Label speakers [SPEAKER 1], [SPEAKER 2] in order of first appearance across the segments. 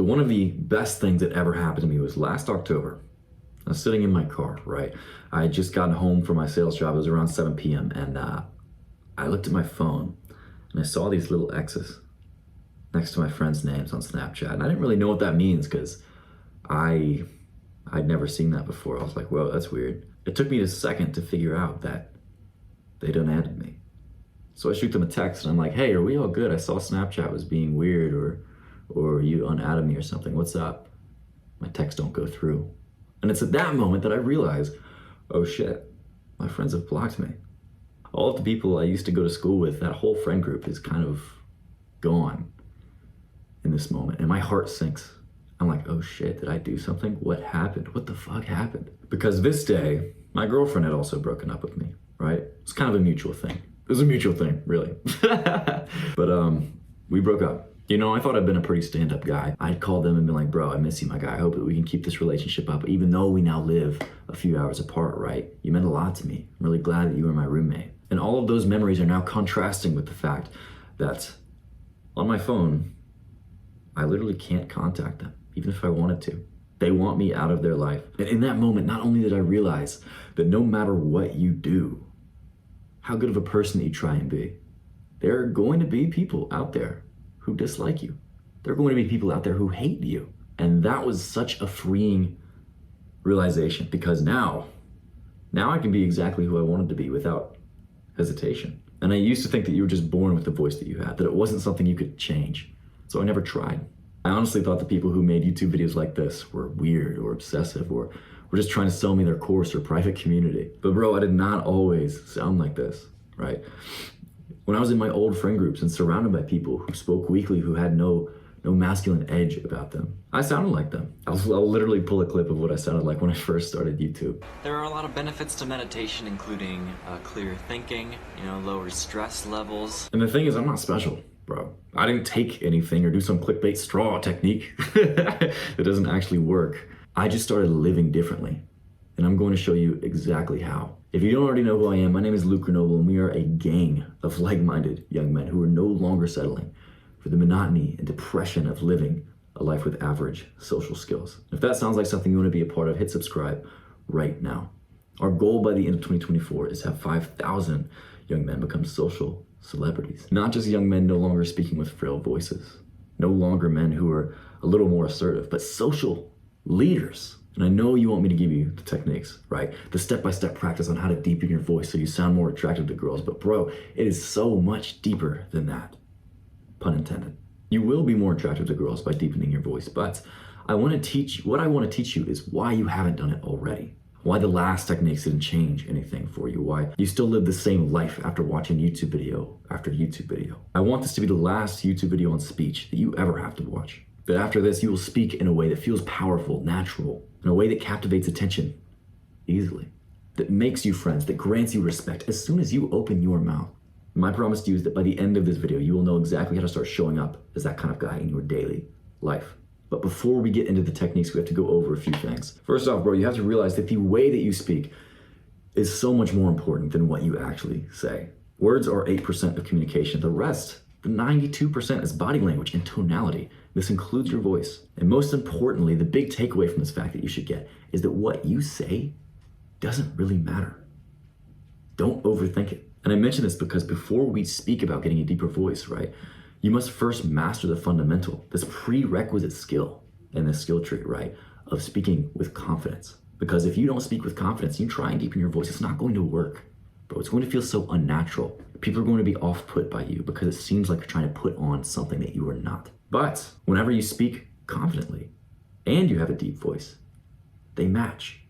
[SPEAKER 1] one of the best things that ever happened to me was last October. I was sitting in my car, right? I had just gotten home from my sales job. It was around 7 p.m. And I looked at my phone and I saw these little X's next to my friends' names on Snapchat. And I didn't really know what that means because I'd never seen that before. I was like, whoa, that's weird. It took me a second to figure out that they'd unadded me. So I shoot them a text and I'm like, hey, are we all good? I saw Snapchat was being weird or you unadded me or something. What's up? My texts don't go through. And it's at that moment that I realize, oh shit, my friends have blocked me. All of the people I used to go to school with, that whole friend group is kind of gone in this moment. And my heart sinks. I'm like, oh shit, did I do something? What happened? What the fuck happened? Because this day, my girlfriend had also broken up with me, right? It's kind of a mutual thing. It was a mutual thing, really. But we broke up. You know, I thought I'd been a pretty stand-up guy. I'd call them and be like, bro, I miss you, my guy. I hope that we can keep this relationship up. Even though we now live a few hours apart, right? You meant a lot to me. I'm really glad that you were my roommate. And all of those memories are now contrasting with the fact that on my phone, I literally can't contact them, even if I wanted to. They want me out of their life. And in that moment, not only did I realize that no matter what you do, how good of a person that you try and be, there are going to be people out there who dislike you. There are going to be people out there who hate you. And that was such a freeing realization because now I can be exactly who I wanted to be without hesitation. And I used to think that you were just born with the voice that you had, that it wasn't something you could change. So I never tried. I honestly thought the people who made YouTube videos like this were weird or obsessive or were just trying to sell me their course or private community. But bro, I did not always sound like this, right? When I was in my old friend groups and surrounded by people who spoke weakly, who had no masculine edge about them, I sounded like them. I'll literally pull a clip of what I sounded like when I first started YouTube.
[SPEAKER 2] There are a lot of benefits to meditation, including clear thinking, lower stress levels.
[SPEAKER 1] And the thing is, I'm not special, bro. I didn't take anything or do some clickbait straw technique that doesn't actually work. I just started living differently. And I'm going to show you exactly how. If you don't already know who I am, my name is Luke Grenoble, and we are a gang of like-minded young men who are no longer settling for the monotony and depression of living a life with average social skills. If that sounds like something you want to be a part of, hit subscribe right now. Our goal by the end of 2024 is to have 5,000 young men become social celebrities. Not just young men no longer speaking with frail voices, no longer men who are a little more assertive, but social leaders. And I know you want me to give you the techniques, right? The step-by-step practice on how to deepen your voice so you sound more attractive to girls. But bro, it is so much deeper than that. Pun intended. You will be more attractive to girls by deepening your voice, but what I want to teach you is why you haven't done it already. Why the last techniques didn't change anything for you. Why you still live the same life after watching YouTube video after YouTube video. I want this to be the last YouTube video on speech that you ever have to watch. That after this, you will speak in a way that feels powerful, natural, in a way that captivates attention easily, that makes you friends, that grants you respect as soon as you open your mouth. My promise to you is that by the end of this video, you will know exactly how to start showing up as that kind of guy in your daily life. But before we get into the techniques, we have to go over a few things. First off, bro, you have to realize that the way that you speak is so much more important than what you actually say. Words are 8% of communication. The rest, the 92%, is body language and tonality. This includes your voice. And most importantly, the big takeaway from this fact that you should get is that what you say doesn't really matter. Don't overthink it. And I mention this because before we speak about getting a deeper voice, right, you must first master the fundamental, this prerequisite skill in this skill tree, right, of speaking with confidence. Because if you don't speak with confidence, you try and deepen your voice, it's not going to work. Bro, it's going to feel so unnatural. People are going to be off-put by you because it seems like you're trying to put on something that you are not. But whenever you speak confidently and you have a deep voice, they match,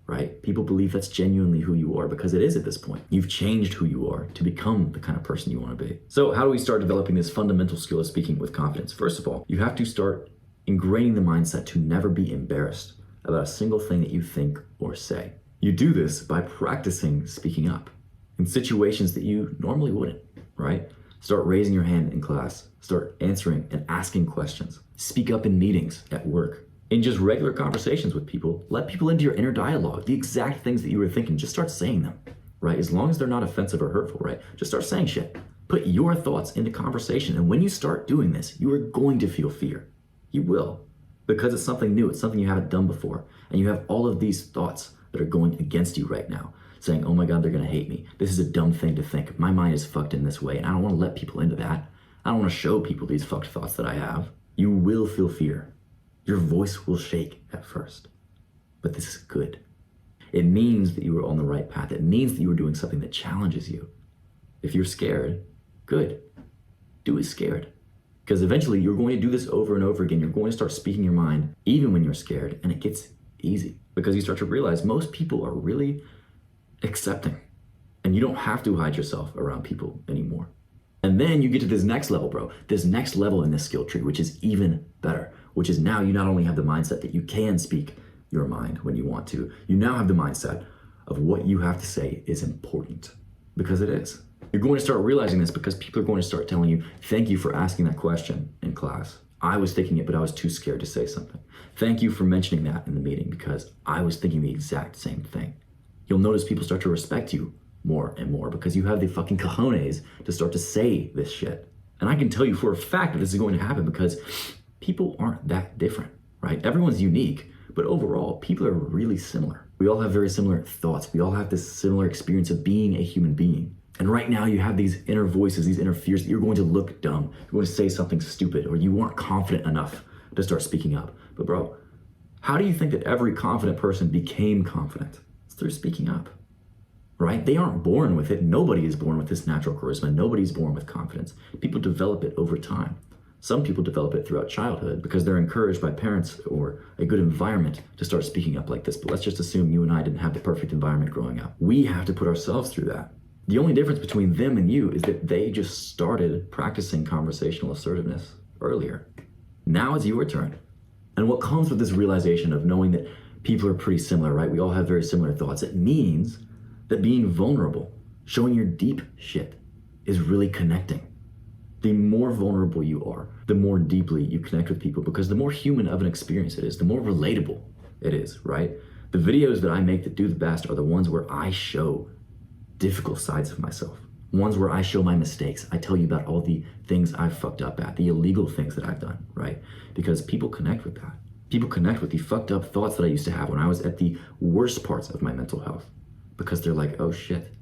[SPEAKER 1] right? People believe that's genuinely who you are because it is at this point. You've changed who you are to become the kind of person you want to be. So how do we start developing this fundamental skill of speaking with confidence? First of all, you have to start ingraining the mindset to never be embarrassed about a single thing that you think or say. You do this by practicing speaking up in situations that you normally wouldn't, right? Start raising your hand in class. Start answering and asking questions. Speak up in meetings, at work, in just regular conversations with people. Let people into your inner dialogue. The exact things that you were thinking, just start saying them, right? As long as they're not offensive or hurtful, right? Just start saying shit. Put your thoughts into conversation. And when you start doing this, you are going to feel fear. You will. because it's something new, it's something you haven't done before. And you have all of these thoughts that are going against you right now, saying, oh my God, they're gonna hate me. This is a dumb thing to think. My mind is fucked in this way, and I don't wanna let people into that. I don't wanna show people these fucked thoughts that I have. You will feel fear. Your voice will shake at first, but this is good. It means that you are on the right path. It means that you are doing something that challenges you. If you're scared, good. Do it scared. Because eventually you're going to do this over and over again. You're going to start speaking your mind even when you're scared, and it gets easy because you start to realize most people are really accepting, and you don't have to hide yourself around people anymore. And then you get to this next level, bro, this next level in this skill tree, which is even better, which is now you not only have the mindset that you can speak your mind when you want to, you now have the mindset of what you have to say is important, because it is. You're going to start realizing this because people are going to start telling you, thank you for asking that question in class. I was thinking it, but I was too scared to say something. Thank you for mentioning that in the meeting because I was thinking the exact same thing. You'll notice people start to respect you more and more because you have the fucking cojones to start to say this shit. And I can tell you for a fact that this is going to happen because people aren't that different, right? Everyone's unique, but overall, people are really similar. We all have very similar thoughts. We all have this similar experience of being a human being. And right now you have these inner voices, these inner fears that you're going to look dumb, you're going to say something stupid, or you aren't confident enough to start speaking up. But bro, how do you think that every confident person became confident? It's through speaking up, right? They aren't born with it. Nobody is born with this natural charisma. Nobody's born with confidence. People develop it over time. Some people develop it throughout childhood because they're encouraged by parents or a good environment to start speaking up like this. But let's just assume you and I didn't have the perfect environment growing up. We have to put ourselves through that. The only difference between them and you is that they just started practicing conversational assertiveness earlier. Now it's your turn. And what comes with this realization of knowing that people are pretty similar, right? We all have very similar thoughts. It means that being vulnerable, showing your deep shit, is really connecting. The more vulnerable you are, the more deeply you connect with people because the more human of an experience it is, the more relatable it is, right? The videos that I make that do the best are the ones where I show difficult sides of myself, ones where I show my mistakes. I tell you about all the things I've fucked up at, the illegal things that I've done, right? Because people connect with that. People connect with the fucked up thoughts that I used to have when I was at the worst parts of my mental health because they're like, oh shit,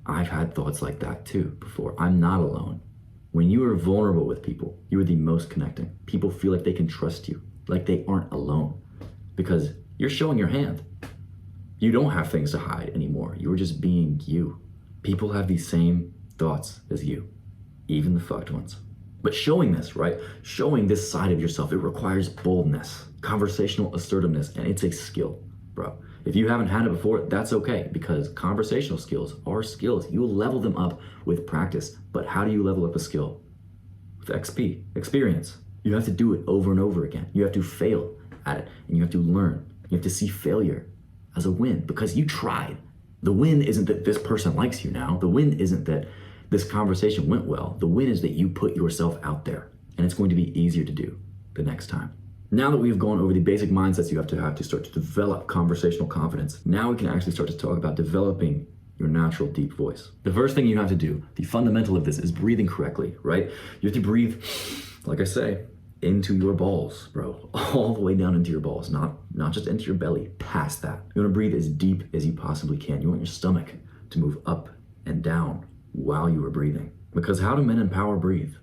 [SPEAKER 1] I've had thoughts like that too before. I'm not alone. When you are vulnerable with people, you are the most connecting. People feel like they can trust you, like they aren't alone because you're showing your hand. You don't have things to hide anymore. You are just being you. People have the same thoughts as you, even the fucked ones. But showing this, right? Showing this side of yourself, it requires boldness, conversational assertiveness, and it's a skill, bro. If you haven't had it before, that's okay because conversational skills are skills. You will level them up with practice. But how do you level up a skill? With XP, experience. You have to do it over and over again. You have to fail at it and you have to learn. You have to see failure as a win because you tried. The win isn't that this person likes you now. The win isn't that this conversation went well. The win is that you put yourself out there and it's going to be easier to do the next time. Now that we've gone over the basic mindsets you have to start to develop conversational confidence, now we can actually start to talk about developing your natural deep voice. The first thing you have to do, the fundamental of this is breathing correctly, right? You have to breathe, like I say, into your balls, bro, all the way down into your balls, not just into your belly, past that. You wanna breathe as deep as you possibly can. You want your stomach to move up and down while you are breathing. Because how do men in power breathe,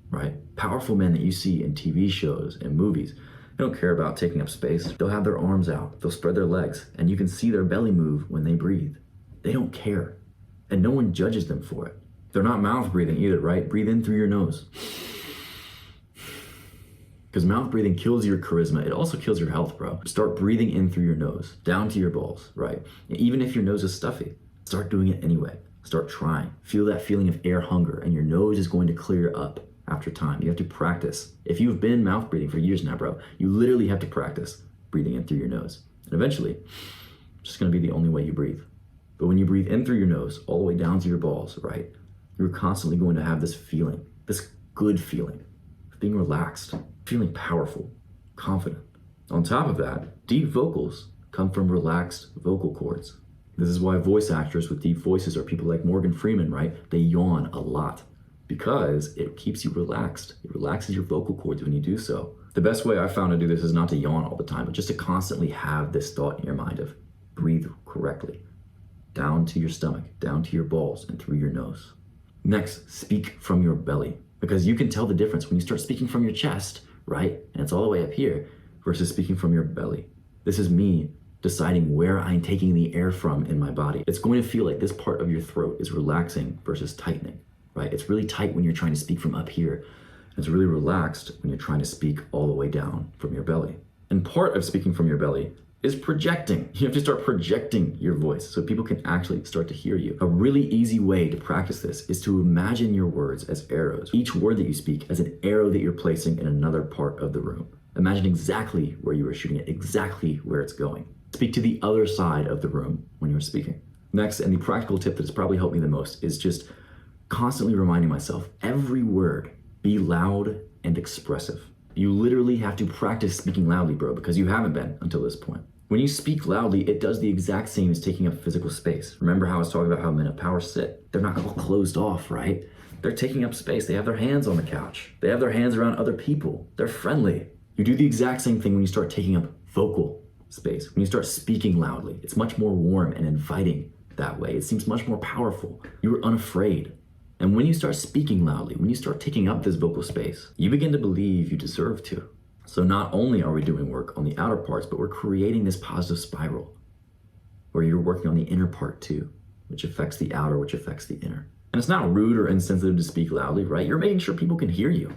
[SPEAKER 1] right? Powerful men that you see in TV shows and movies, they don't care about taking up space. They'll have their arms out, they'll spread their legs, and you can see their belly move when they breathe. They don't care, and no one judges them for it. They're not mouth breathing either, right? Breathe in through your nose. Because mouth breathing kills your charisma. It also kills your health, bro. Start breathing in through your nose, down to your balls, right? And even if your nose is stuffy, start doing it anyway. Start trying. Feel that feeling of air hunger, and your nose is going to clear up after time. You have to practice. If you've been mouth breathing for years now, bro, you literally have to practice breathing in through your nose. And eventually, it's just gonna be the only way you breathe. But when you breathe in through your nose, all the way down to your balls, right? You're constantly going to have this feeling, this good feeling of being relaxed, feeling powerful, confident. On top of that, deep vocals come from relaxed vocal cords. This is why voice actors with deep voices are people like Morgan Freeman, right? They yawn a lot because it keeps you relaxed. It relaxes your vocal cords when you do so. The best way I found to do this is not to yawn all the time, but just to constantly have this thought in your mind of breathe correctly. Down to your stomach, down to your balls, and through your nose. Next, speak from your belly, because you can tell the difference when you start speaking from your chest, right? And it's all the way up here, versus speaking from your belly. This is me deciding where I'm taking the air from in my body. It's going to feel like this part of your throat is relaxing versus tightening, right? It's really tight when you're trying to speak from up here. It's really relaxed when you're trying to speak all the way down from your belly. And part of speaking from your belly is projecting. You have to start projecting your voice so people can actually start to hear you. A really easy way to practice this is to imagine your words as arrows. Each word that you speak as an arrow that you're placing in another part of the room. Imagine exactly where you are shooting it, exactly where it's going. Speak to the other side of the room when you're speaking. Next, and the practical tip that's probably helped me the most, is just constantly reminding myself, every word, be loud and expressive. You literally have to practice speaking loudly, bro, because you haven't been until this point. When you speak loudly, it does the exact same as taking up physical space. Remember how I was talking about how men of power sit? They're not all closed off, right? They're taking up space. They have their hands on the couch. They have their hands around other people. They're friendly. You do the exact same thing when you start taking up vocal space. When you start speaking loudly, it's much more warm and inviting that way. It seems much more powerful. You are unafraid. And when you start speaking loudly, when you start taking up this vocal space, you begin to believe you deserve to. So not only are we doing work on the outer parts, but we're creating this positive spiral where you're working on the inner part too, which affects the outer, which affects the inner. And it's not rude or insensitive to speak loudly, right? You're making sure people can hear you.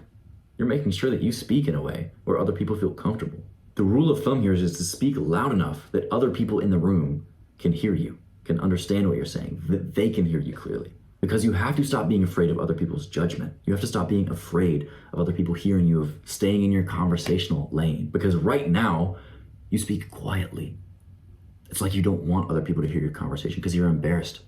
[SPEAKER 1] You're making sure that you speak in a way where other people feel comfortable. The rule of thumb here is to speak loud enough that other people in the room can hear you, can understand what you're saying, that they can hear you clearly. Because you have to stop being afraid of other people's judgment. You have to stop being afraid of other people hearing you, of staying in your conversational lane. Because right now, you speak quietly. It's like you don't want other people to hear your conversation because you're embarrassed.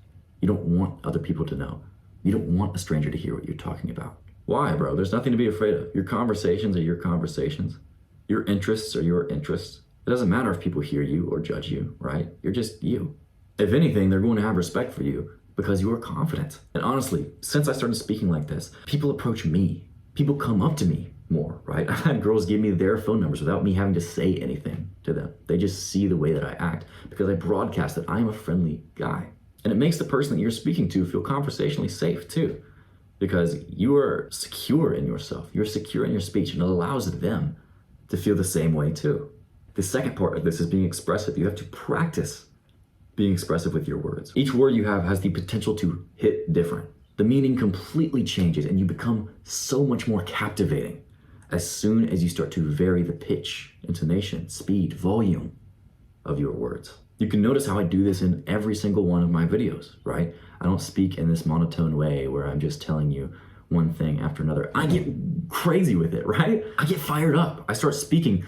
[SPEAKER 1] You don't want other people to know. You don't want a stranger to hear what you're talking about. Why, bro? There's nothing to be afraid of. Your conversations are your conversations. Your interests are your interests. It doesn't matter if people hear you or judge you, right? You're just you. If anything, they're going to have respect for you because you are confident. And honestly, since I started speaking like this, people approach me. People come up to me more, right? I've had girls give me their phone numbers without me having to say anything to them. They just see the way that I act because I broadcast that I'm a friendly guy. And it makes the person that you're speaking to feel conversationally safe too, because you are secure in yourself. You're secure in your speech, and it allows them to feel the same way too. The second part of this is being expressive. You have to practice being expressive with your words. Each word you have has the potential to hit different. The meaning completely changes and you become so much more captivating as soon as you start to vary the pitch, intonation, speed, volume of your words. You can notice how I do this in every single one of my videos, right? I don't speak in this monotone way where I'm just telling you one thing after another. I get crazy with it, right? I get fired up. I start speaking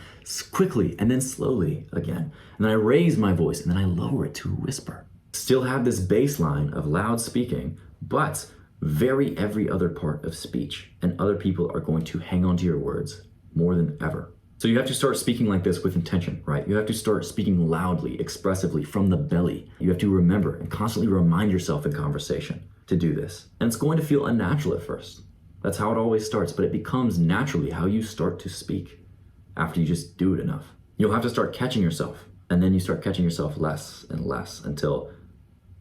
[SPEAKER 1] quickly and then slowly again. And then I raise my voice and then I lower it to a whisper. Still have this baseline of loud speaking, but vary every other part of speech. And other people are going to hang on to your words more than ever. So you have to start speaking like this with intention, right? You have to start speaking loudly, expressively, from the belly. You have to remember and constantly remind yourself in conversation to do this. And it's going to feel unnatural at first. That's how it always starts, but it becomes naturally how you start to speak after you just do it enough. You'll have to start catching yourself, and then you start catching yourself less and less until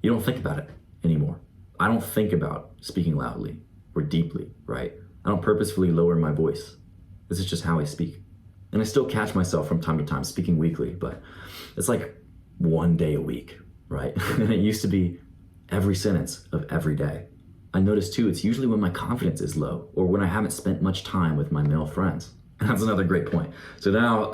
[SPEAKER 1] you don't think about it anymore. I don't think about speaking loudly or deeply, right? I don't purposefully lower my voice. This is just how I speak. And I still catch myself from time to time speaking weakly, but it's like one day a week, right? And it used to be every sentence of every day. I notice too, it's usually when my confidence is low or when I haven't spent much time with my male friends. And that's another great point. So now,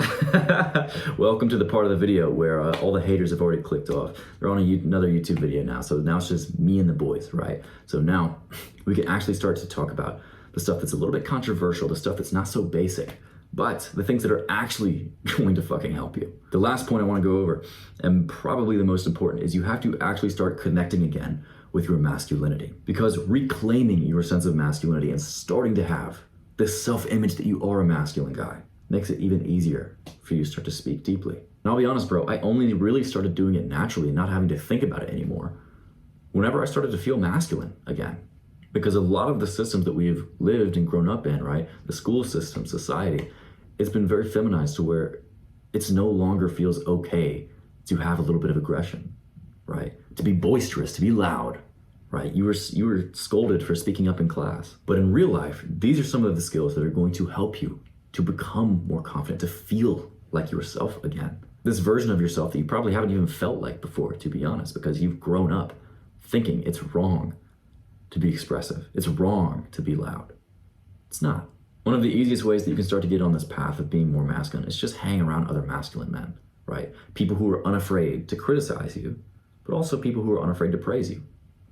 [SPEAKER 1] welcome to the part of the video where all the haters have already clicked off. They're on another YouTube video now. So now it's just me and the boys, right? So now we can actually start to talk about the stuff that's a little bit controversial, the stuff that's not so basic, but the things that are actually going to fucking help you. The last point I want to go over, and probably the most important, is you have to actually start connecting again with your masculinity. Because reclaiming your sense of masculinity and starting to have this self-image that you are a masculine guy makes it even easier for you to start to speak deeply. And I'll be honest, bro, I only really started doing it naturally, not having to think about it anymore, whenever I started to feel masculine again. Because a lot of the systems that we've lived and grown up in, right, the school system, society, it's been very feminized to where it's no longer feels okay to have a little bit of aggression, right? To be boisterous, to be loud, right? You were scolded for speaking up in class. But in real life, these are some of the skills that are going to help you to become more confident, to feel like yourself again. This version of yourself that you probably haven't even felt like before, to be honest, because you've grown up thinking it's wrong to be expressive. It's wrong to be loud. It's not. One of the easiest ways that you can start to get on this path of being more masculine is just hang around other masculine men, right? People who are unafraid to criticize you, but also people who are unafraid to praise you.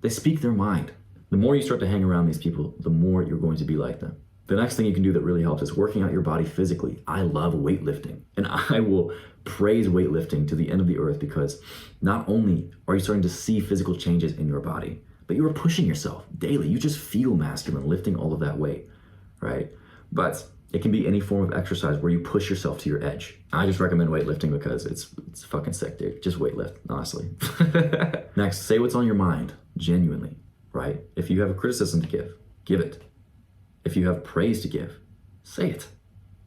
[SPEAKER 1] They speak their mind. The more you start to hang around these people, the more you're going to be like them. The next thing you can do that really helps is working out your body physically. I love weightlifting, and I will praise weightlifting to the end of the earth, because not only are you starting to see physical changes in your body, but you are pushing yourself daily. You just feel masculine lifting all of that weight, right? But it can be any form of exercise where you push yourself to your edge. I just recommend weightlifting because it's fucking sick, dude. Just weightlift, honestly. Next, say what's on your mind, genuinely, right? If you have a criticism to give it. If you have praise to give, say it.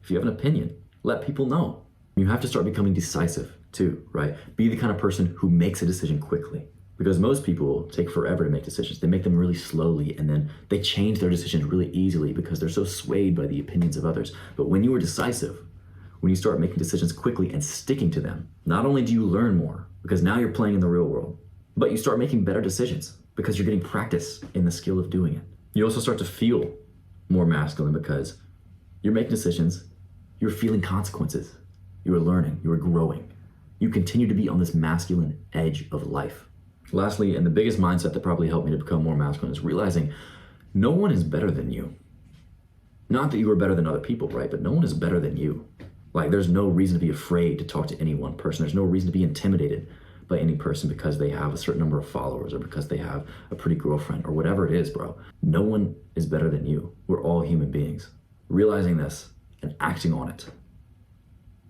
[SPEAKER 1] If you have an opinion, let people know. You have to start becoming decisive too, right? Be the kind of person who makes a decision quickly. Because most people take forever to make decisions. They make them really slowly, and then they change their decisions really easily because they're so swayed by the opinions of others. But when you are decisive, when you start making decisions quickly and sticking to them, not only do you learn more, because now you're playing in the real world, but you start making better decisions because you're getting practice in the skill of doing it. You also start to feel more masculine because you're making decisions, you're feeling consequences, you are learning, you are growing. You continue to be on this masculine edge of life. Lastly, and the biggest mindset that probably helped me to become more masculine is realizing no one is better than you. Not that you are better than other people, right? But no one is better than you. Like, there's no reason to be afraid to talk to any one person. There's no reason to be intimidated by any person because they have a certain number of followers or because they have a pretty girlfriend or whatever it is, bro. No one is better than you. We're all human beings. Realizing this and acting on it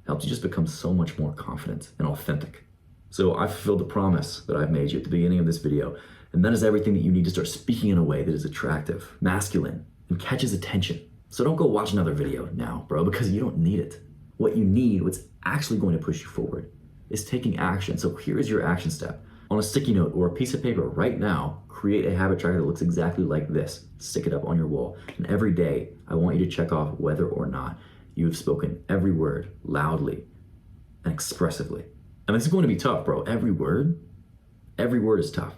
[SPEAKER 1] helps you just become so much more confident and authentic. So I fulfilled the promise that I've made you at the beginning of this video, and that is everything that you need to start speaking in a way that is attractive, masculine, and catches attention. So don't go watch another video now, bro, because you don't need it. What you need, what's actually going to push you forward, is taking action. So here is your action step. On a sticky note or a piece of paper right now, create a habit tracker that looks exactly like this. Stick it up on your wall. And every day, I want you to check off whether or not you have spoken every word loudly and expressively. And this is going to be tough, bro. Every word is tough.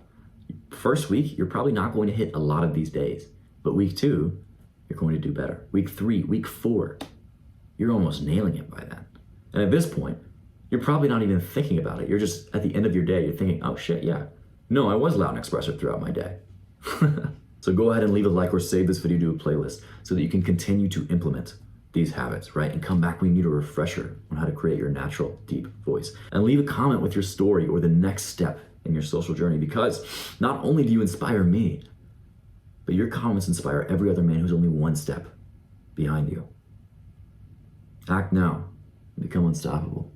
[SPEAKER 1] First week, you're probably not going to hit a lot of these days. But week 2, you're going to do better. Week 3, week 4, you're almost nailing it by then. And at this point, you're probably not even thinking about it. You're just, at the end of your day, you're thinking, oh shit, yeah. No, I was loud and expressive throughout my day. So go ahead and leave a like or save this video to a playlist so that you can continue to implement these habits, right? And come back when you need a refresher on how to create your natural, deep voice. And leave a comment with your story or the next step in your social journey, because not only do you inspire me, but your comments inspire every other man who's only one step behind you. Act now and become unstoppable.